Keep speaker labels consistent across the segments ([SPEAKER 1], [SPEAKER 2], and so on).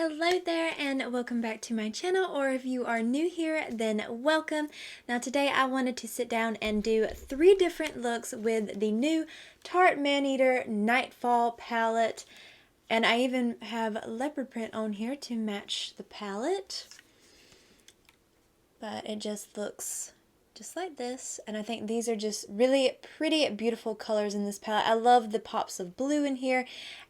[SPEAKER 1] Hello there and welcome back to my channel, or if you are new here, then welcome. Now today I wanted to sit down and do 3 different looks with the new Tarte Maneater Nightfall palette. And I even have leopard print on here to match the palette. But it just looks just like this, and I think these are just really pretty, beautiful colors in this palette. I love the pops of blue in here,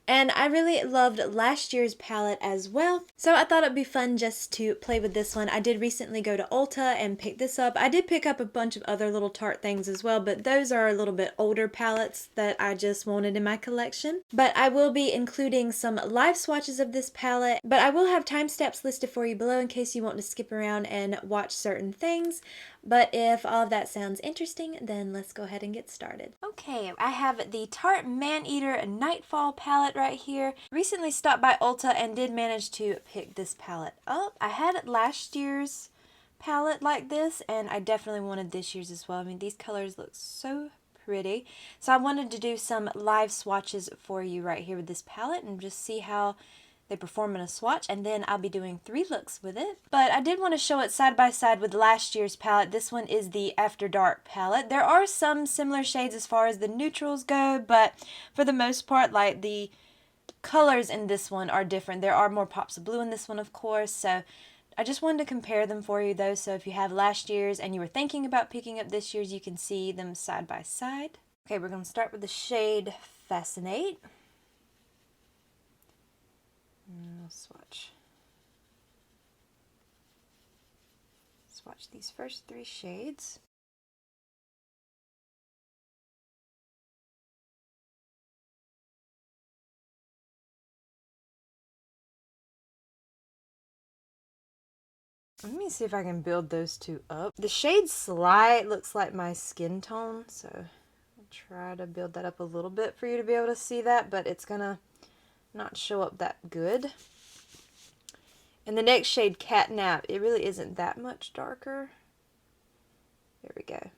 [SPEAKER 1] and I really loved last year's palette as well, so I thought it'd be fun just to play with this one. I did recently go to Ulta and pick this up. I did pick up a bunch of other little Tarte things as well, but those are a little bit older palettes that I just wanted in my collection. But I will be including some live swatches of this palette, but I will have time steps listed for you below in case you want to skip around and watch certain things. But if all of that sounds interesting, then let's go ahead and get started. Okay, I have the Tarte Maneater Nightfall palette right here. Recently stopped by Ulta and did manage to pick this palette up. I had last year's palette like this, and I definitely wanted this year's as well. I mean, these colors look so pretty. So I wanted to do some live swatches for you right here with this palette and just see how they perform in a swatch, and then I'll be doing 3 looks with it. But I did want to show it side by side with last year's palette. This one is the After Dark palette. There are some similar shades as far as the neutrals go, but for the most part, like, the colors in this one are different. There are more pops of blue in this one, of course, so I just wanted to compare them for you though, so if you have last year's and you were thinking about picking up this year's, you can see them side by side. Okay, we're going to start with the shade Fascinate. I'll swatch these first 3 shades. Let me see if I can build those 2 up. The shade Slight looks like my skin tone, so I'll try to build that up a little bit for you to be able to see that, but it's gonna not show up that good. And the next shade, Catnap, it really isn't that much darker. There we go.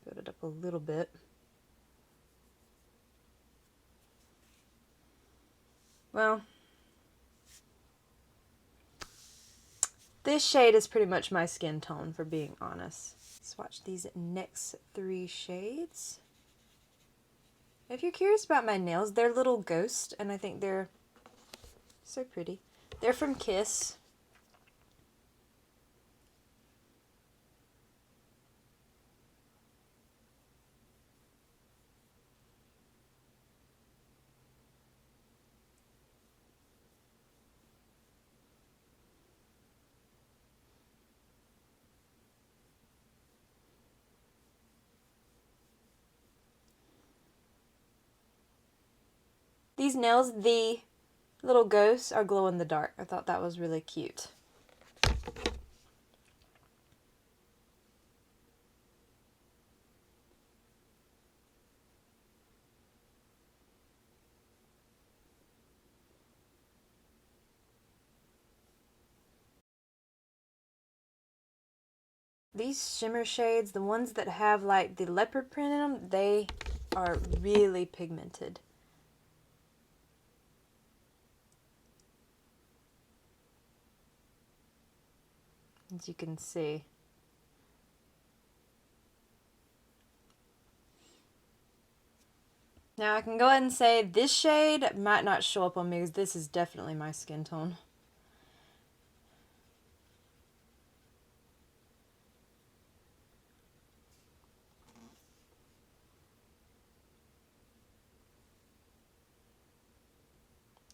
[SPEAKER 1] Build it up a little bit. Well, this shade is pretty much my skin tone, for being honest. Swatch these next 3 shades. If you're curious about my nails, they're little ghosts, and I think they're so pretty. They're from Kiss. These nails, the little ghosts, are glow in the dark. I thought that was really cute. These shimmer shades, the ones that have like the leopard print in them, they are really pigmented. As you can see. Now I can go ahead and say this shade might not show up on me because this is definitely my skin tone.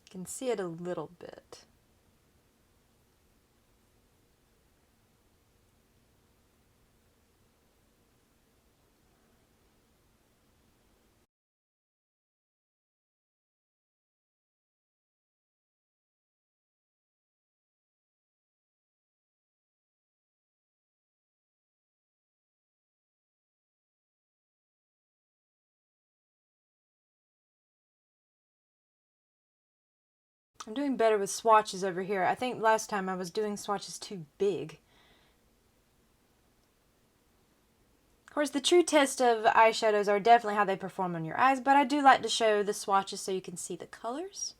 [SPEAKER 1] You can see it a little bit. I'm doing better with swatches over here. I think last time I was doing swatches too big. Of course, the true test of eyeshadows are definitely how they perform on your eyes, but I do like to show the swatches so you can see the colors.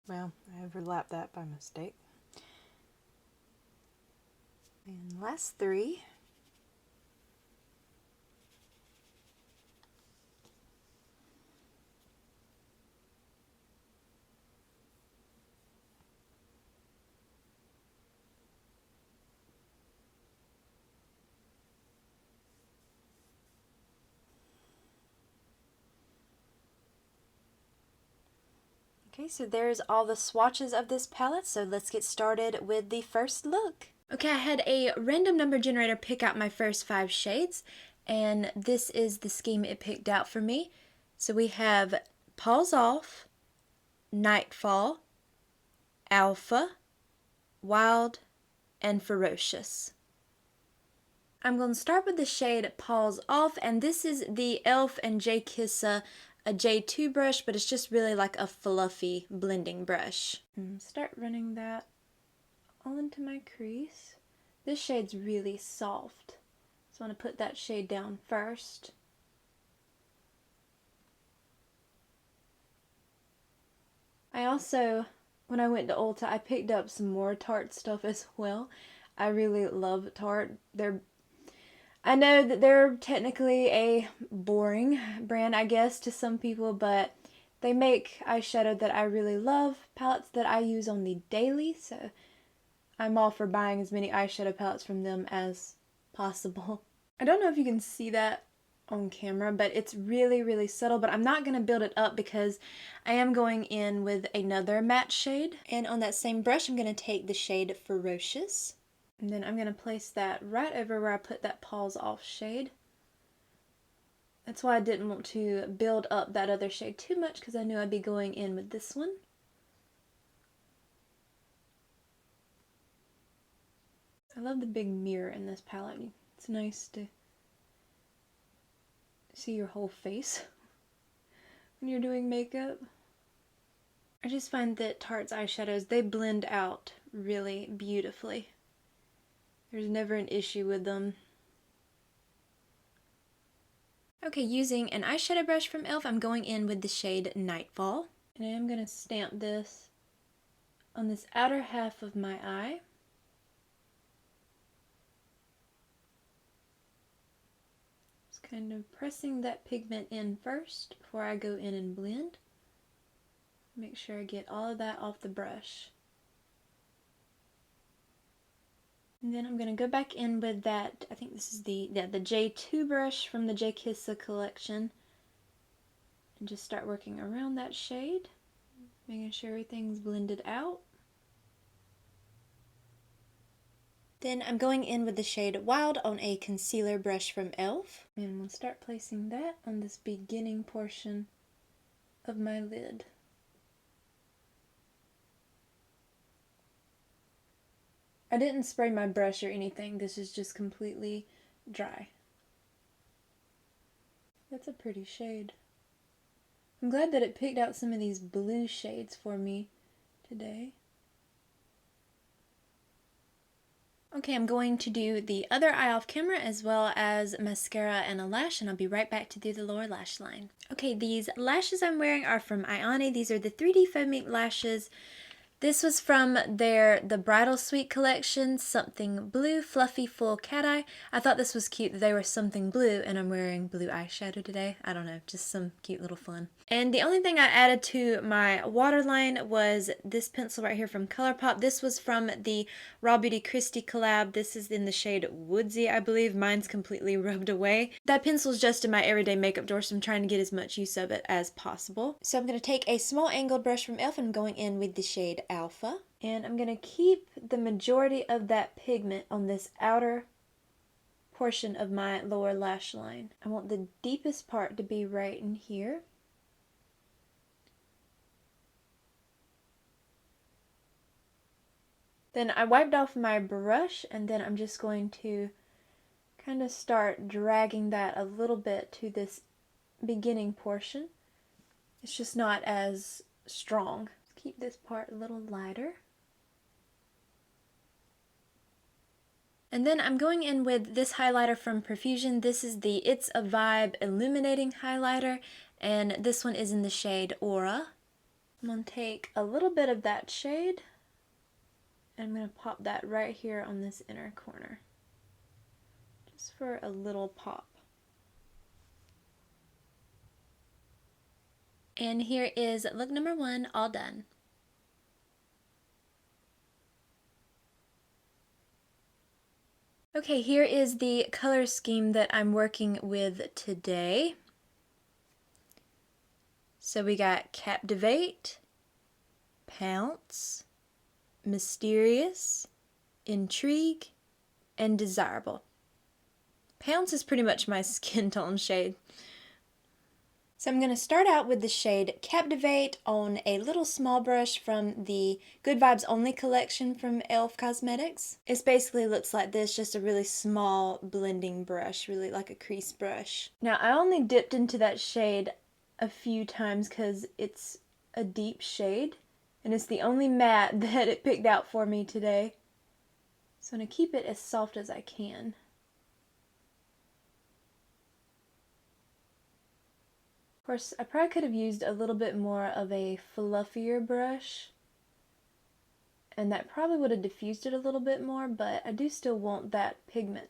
[SPEAKER 1] Well, I overlapped that by mistake. And last three. Okay, so there's all the swatches of this palette, so let's get started with the first look. Okay, I had a random number generator pick out my first 5 shades, and this is the scheme it picked out for me. So we have Paws Off, Nightfall, Alpha, Wild, and Ferocious. I'm going to start with the shade Paws Off, and this is the e.l.f. and jkissa a J2 brush, but it's just really like a fluffy blending brush. Start running that all into my crease. This shade's really soft, so I want to put that shade down first. I also, when I went to Ulta, I picked up some more Tarte stuff as well. I really love Tarte. I know that they're technically a boring brand, I guess, to some people, but they make eyeshadow that I really love, palettes that I use on the daily, so I'm all for buying as many eyeshadow palettes from them as possible. I don't know if you can see that on camera, but it's really, really subtle, but I'm not going to build it up because I am going in with another matte shade. And on that same brush, I'm going to take the shade Ferocious. And then I'm going to place that right over where I put that Paws Off shade. That's why I didn't want to build up that other shade too much, because I knew I'd be going in with this one. I love the big mirror in this palette. It's nice to see your whole face when you're doing makeup. I just find that Tarte's eyeshadows, they blend out really beautifully. There's never an issue with them. Okay, using an eyeshadow brush from e.l.f., I'm going in with the shade Nightfall. And I am going to stamp this on this outer half of my eye. Just kind of pressing that pigment in first before I go in and blend. Make sure I get all of that off the brush. And then I'm going to go back in with that, I think this is the J2 brush from the jkissa collection. And just start working around that shade, making sure everything's blended out. Then I'm going in with the shade Wild on a concealer brush from e.l.f. And we'll start placing that on this beginning portion of my lid. I didn't spray my brush or anything, this is just completely dry. That's a pretty shade. I'm glad that it picked out some of these blue shades for me today. Okay, I'm going to do the other eye off camera as well as mascara and a lash, and I'll be right back to do the lower lash line. Okay, these lashes I'm wearing are from Ioni. These are the 3D foaming lashes. This was from the Bridal Suite collection, Something Blue, Fluffy Full Cateye. I thought this was cute that they were something blue and I'm wearing blue eyeshadow today. I don't know, just some cute little fun. And the only thing I added to my waterline was this pencil right here from Colourpop. This was from the rawbeautykristi collab. This is in the shade Woodsy, I believe. Mine's completely rubbed away. That pencil's just in my everyday makeup drawer, so I'm trying to get as much use of it as possible. So I'm going to take a small angled brush from e.l.f. and I'm going in with the shade Alpha. And I'm going to keep the majority of that pigment on this outer portion of my lower lash line. I want the deepest part to be right in here. Then I wiped off my brush and then I'm just going to kind of start dragging that a little bit to this beginning portion. It's just not as strong. Keep this part a little lighter. And then I'm going in with this highlighter from Profusion. This is the It's a Vibe Illuminating Highlighter, and this one is in the shade Aura. I'm going to take a little bit of that shade and I'm going to pop that right here on this inner corner. Just for a little pop. And here is look number 1 all done. Okay, here is the color scheme that I'm working with today. So we got captivate, pounce, mysterious, intrigue, and desirable. Pounce is pretty much my skin tone shade. So I'm going to start out with the shade Captivate on a little small brush from the Good Vibes Only collection from e.l.f. Cosmetics. It basically looks like this, just a really small blending brush, really like a crease brush. Now I only dipped into that shade a few times because it's a deep shade and it's the only matte that it picked out for me today. So I'm going to keep it as soft as I can. Of course, I probably could have used a little bit more of a fluffier brush, and that probably would have diffused it a little bit more, but I do still want that pigment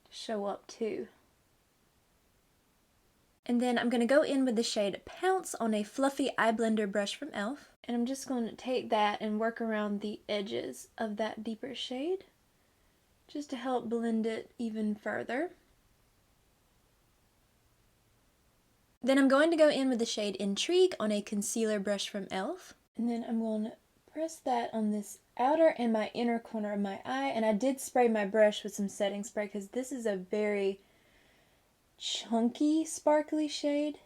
[SPEAKER 1] to show up too. And then I'm going to go in with the shade Pounce on a fluffy eye blender brush from e.l.f. And I'm just going to take that and work around the edges of that deeper shade, just to help blend it even further. Then I'm going to go in with the shade Intrigue on a concealer brush from e.l.f. And then I'm going to press that on this outer and my inner corner of my eye. And I did spray my brush with some setting spray because this is a very chunky, sparkly shade.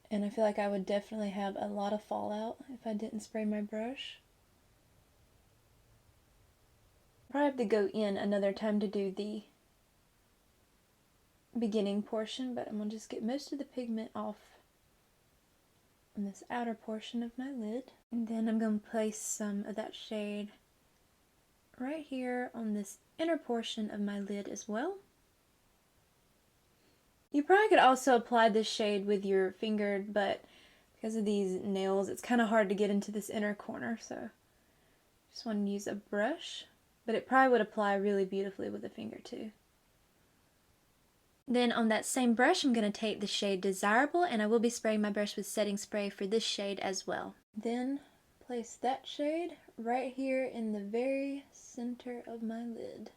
[SPEAKER 1] And I feel like I would definitely have a lot of fallout if I didn't spray my brush. Probably have to go in another time to do the beginning portion, but I'm going to just get most of the pigment off on this outer portion of my lid. And then I'm going to place some of that shade right here on this inner portion of my lid as well. You probably could also apply this shade with your finger, but because of these nails, it's kind of hard to get into this inner corner, so just want to use a brush, but it probably would apply really beautifully with a finger too. Then on that same brush, I'm going to take the shade Desirable, and I will be spraying my brush with setting spray for this shade as well. Then place that shade right here in the very center of my lid.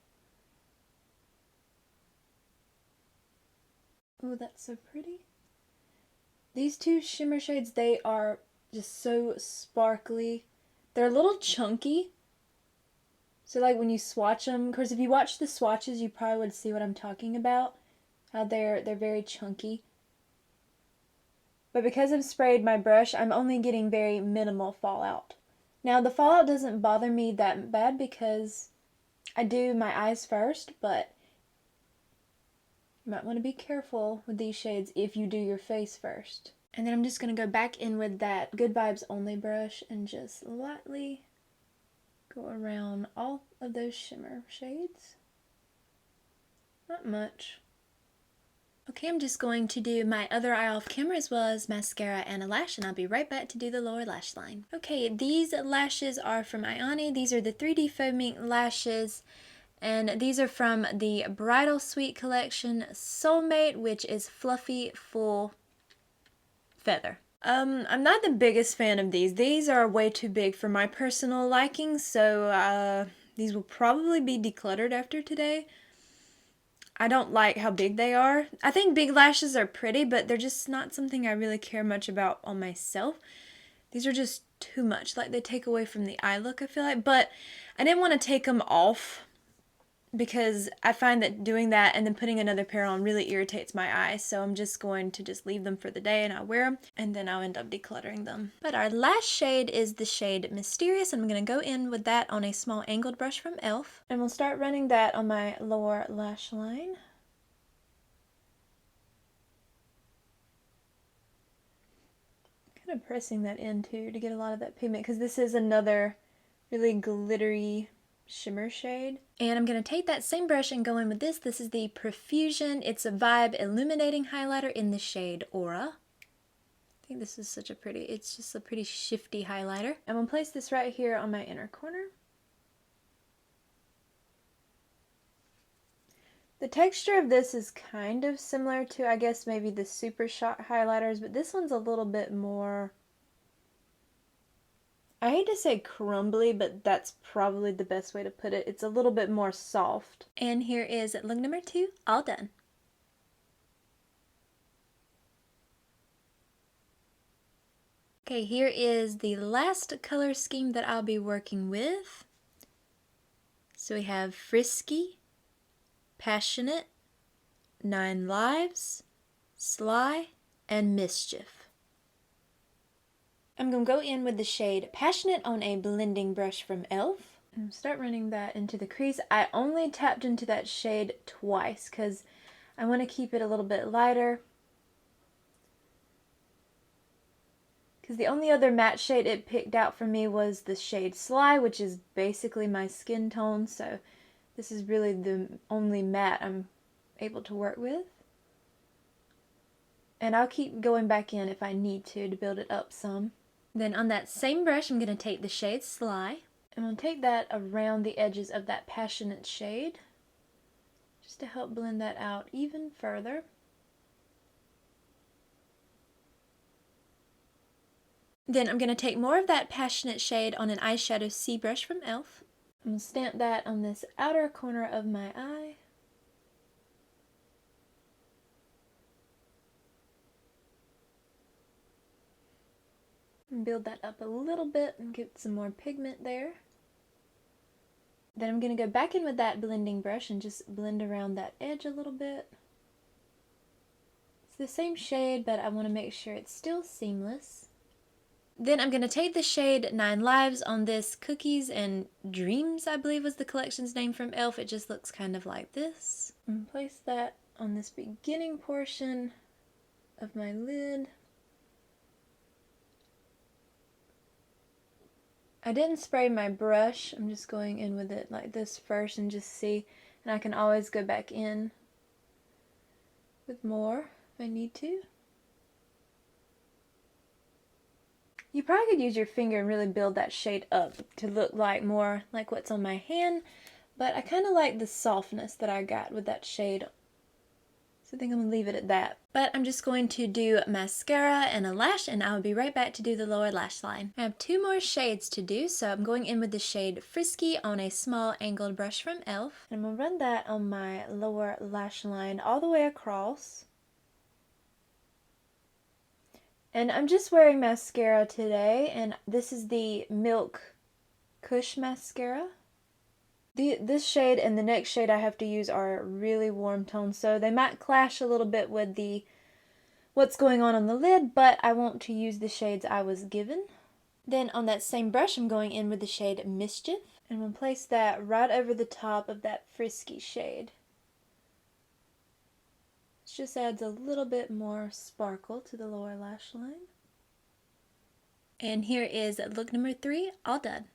[SPEAKER 1] Oh, that's so pretty. These two shimmer shades, they are just so sparkly. They're a little chunky. So like when you swatch them, of course if you watch the swatches, you probably would see what I'm talking about. How they're very chunky. But because I've sprayed my brush, I'm only getting very minimal fallout. Now the fallout doesn't bother me that bad because I do my eyes first, but you might want to be careful with these shades if you do your face first. And then I'm just going to go back in with that Good Vibes Only brush and just lightly go around all of those shimmer shades. Not much. Okay, I'm just going to do my other eye off camera as well as mascara and a lash, and I'll be right back to do the lower lash line. Okay, these lashes are from Ioni. These are the 3D faux mink lashes, and these are from the Bridal Suite collection Soulmate, which is fluffy, full feather. I'm not the biggest fan of these. These are way too big for my personal liking, so these will probably be decluttered after today. I don't like how big they are. I think big lashes are pretty, but they're just not something I really care much about on myself. These are just too much. Like, they take away from the eye look, I feel like. But I didn't want to take them off because I find that doing that and then putting another pair on really irritates my eyes. So I'm just going to just leave them for the day and I'll wear them and then I'll end up decluttering them. But our last shade is the shade Mysterious. I'm going to go in with that on a small angled brush from e.l.f. And we'll start running that on my lower lash line. Kind of pressing that in too to get a lot of that pigment because this is another really glittery shimmer shade. And I'm going to take that same brush and go in with this. This is the Profusion. It's a Vibe Illuminating Highlighter in the shade Aura. think this is such a pretty, it's just a pretty shifty highlighter. I'm going to place this right here on my inner corner. The texture of this is kind of similar to, I guess, maybe the Super Shot highlighters, but this one's a little bit more, I hate to say crumbly, but that's probably the best way to put it. It's a little bit more soft. And here is look number 2, all done. Okay, here is the last color scheme that I'll be working with. So we have Frisky, Passionate, 9 Lives, Sly, and Mischief. I'm going to go in with the shade Passionate on a blending brush from e.l.f. and start running that into the crease. I only tapped into that shade twice because I want to keep it a little bit lighter. Because the only other matte shade it picked out for me was the shade Sly, which is basically my skin tone, so this is really the only matte I'm able to work with. And I'll keep going back in if I need to build it up some. Then on that same brush, I'm going to take the shade Sly. I'm going to take that around the edges of that Passionate shade, just to help blend that out even further. Then I'm going to take more of that Passionate shade on an eyeshadow C brush from e.l.f. I'm going to stamp that on this outer corner of my eye. And build that up a little bit and get some more pigment there. Then I'm going to go back in with that blending brush and just blend around that edge a little bit. It's the same shade, but I want to make sure it's still seamless. Then I'm going to take the shade 9 Lives on this Cookies and Dreams, I believe was the collection's name from e.l.f. It just looks kind of like this. And place that on this beginning portion of my lid. I didn't spray my brush. I'm just going in with it like this first and just see. And I can always go back in with more if I need to. You probably could use your finger and really build that shade up to look like more like what's on my hand, but I kind of like the softness that I got with that shade. So I think I'm going to leave it at that. But I'm just going to do mascara and a lash, and I'll be right back to do the lower lash line. I have 2 more shades to do, so I'm going in with the shade Frisky on a small angled brush from e.l.f. And I'm going to run that on my lower lash line all the way across. And I'm just wearing mascara today, and this is the Milk Kush mascara. This shade and the next shade I have to use are really warm tones, so they might clash a little bit with what's going on the lid, but I want to use the shades I was given. Then on that same brush, I'm going in with the shade Mischief, and I'm going to place that right over the top of that Frisky shade. Just adds a little bit more sparkle to the lower lash line. And here is look number 3, all done.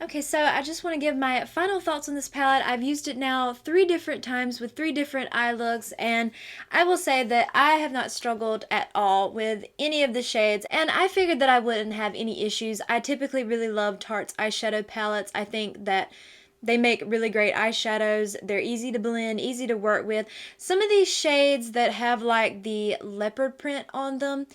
[SPEAKER 1] Okay, so I just want to give my final thoughts on this palette. I've used it now 3 different times with 3 different eye looks, and I will say that I have not struggled at all with any of the shades, and I figured that I wouldn't have any issues. I typically really love Tarte's eyeshadow palettes. I think that they make really great eyeshadows. They're easy to blend, easy to work with. Some of these shades that have like the leopard print on them,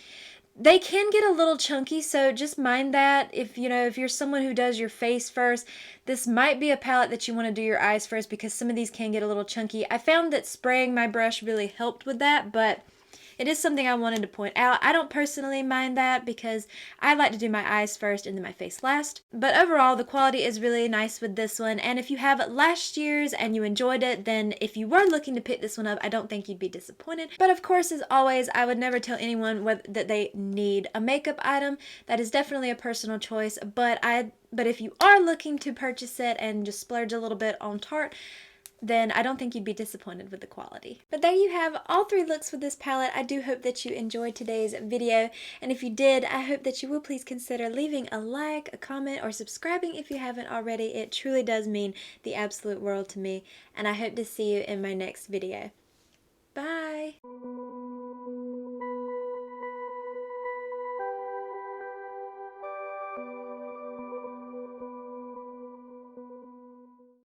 [SPEAKER 1] they can get a little chunky, so just mind that. If you're someone who does your face first, this might be a palette that you want to do your eyes first, because some of these can get a little chunky. I found that spraying my brush really helped with that, but it is something I wanted to point out. I don't personally mind that because I like to do my eyes first and then my face last. But overall, the quality is really nice with this one. And if you have last year's and you enjoyed it, then if you were looking to pick this one up, I don't think you'd be disappointed. But of course, as always, I would never tell anyone that they need a makeup item. That is definitely a personal choice. But if you are looking to purchase it and just splurge a little bit on Tarte, then I don't think you'd be disappointed with the quality. But there you have all 3 looks with this palette. I do hope that you enjoyed today's video, and if you did, I hope that you will please consider leaving a like, a comment, or subscribing if you haven't already. It truly does mean the absolute world to me, and I hope to see you in my next video. Bye!